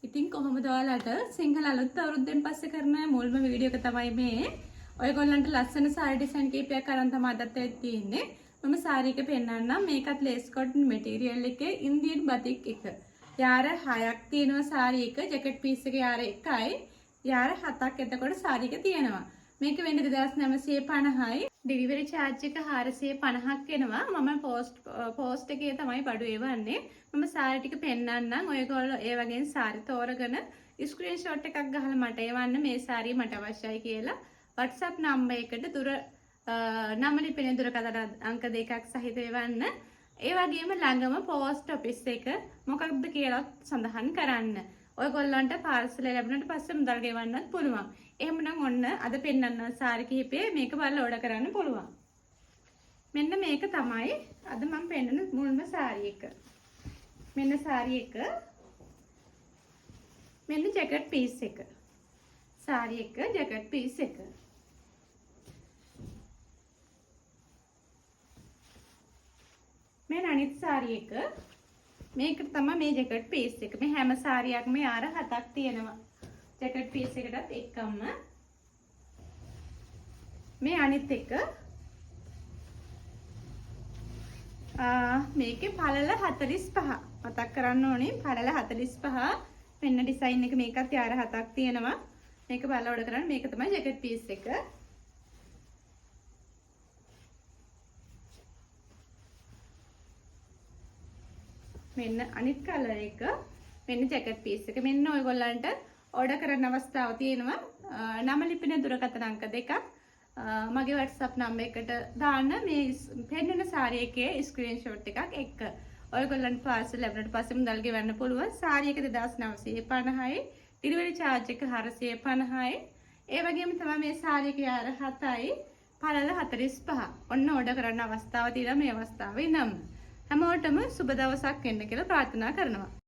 ඉතින් කොහොමද ඔයාලට සිංහල අලුත් අවුරුද්දෙන් පස්සේ කරන මුල්ම වීඩියෝ එක තමයි මේ. ඔයගොල්ලන්ට ලස්සන සාරි ඩිසයින් කීපයක් අරන් තමයි අදත් තියෙන්නේ. මම සාරි එක පෙන්නන්නම්. මේකත් ලේස් කොටන් මැටීරියල් එකේ ඉන්දියන් බතික් එක. යාර 6ක් තියෙනවා සාරි එක. ජැකට් පීස් එක යාර 1යි. යාර 7ක් එතකොට සාරි එක තියෙනවා. මේක වෙන්නේ 2950යි. ඩෙලිවරි charge එක 450ක් එනවා. මම පෝස්ට් එකේ තමයි බඩු එවන්නේ. මම සාරි ටික පෙන්නන්නම්. ඔයගොල්ලෝ ඒ වගේම සාරි තෝරගෙන ස්ක්‍රීන්ෂොට් එකක් ගහලා මට එවන්න මේ සාරිය මට අවශ්‍යයි කියලා. WhatsApp නම්බර් එකට නම ලිපිනේ දුරකථන අංක 2ක් සහිත එවන්න. ඒ වගේම ළඟම පෝස්ට් ඔෆිස් එක මොකක්ද කියලා සඳහන් කරන්න. ඔයගොල්ලන්ට පාර්සල් ලැබුණාට පස්සේ මුදල් ගෙවන්නත් පුළුවන්. එහෙමනම් ඔන්න අද පෙන්නන්න සාරි කිහිපේ මේක බලලා ඕඩර් කරන්න පුළුවන්. මෙන්න මේක තමයි අද මම පෙන්නන මුල්ම සාරි එක. මෙන්න සාරි එක. මෙන්න ජැකට් පීස් එක. සාරි එක ජැකට් පීස් එක. මේ අනිත් සාරි එක. මේකට තමයි මේ ජැකට් පීස් එක. මේ හැම සාරියක්ම යාර 7ක් තියෙනවා. ජැකට් පීස් එකටත් එක්කම මේ අනිත් එක මේකේ පළල 45 මතක් කරන්න ඕනේ පළල 45 මෙන්න ඩිසයින් එක මේකත් යාර 7ක් තියෙනවා. මේක බලලා ඕඩර් කරන්න. මේක තමයි ජැකට් පීස් එක. මෙන්න අනිත් කලර් එක. මෙන්න ජැකට් පීස් එක. මෙන්න ඔයගොල්ලන්ට ඕඩර් කරන්න අවස්ථාව තියෙනවා. නම ලිපිනේ දුරකථන අංක 2ක් මගේ WhatsApp නම්බර් එකට දාන්න මේ පෙන්නන සාරි එකේ ස්ක්‍රීන්ෂොට් එකක් එක්ක. ඔයගොල්ලන්ට පාර්සල් ලැබුණාට පස්සේ මුදල් ගෙවන්න පුළුවන්. සාරි එක 2950යි. ඩෙලිවරි charge එක 450යි. ඒ වගේම තමයි මේ සාරි එක යාර 7යි. පළල 45. ඔන්න ඕඩර් කරන්න අවස්ථාව තියෙනවා මේ අවස්ථාවේ නම්. හැමෝටම සුබ දවසක් වෙන්න කියලා ප්‍රාර්ථනා කරනවා.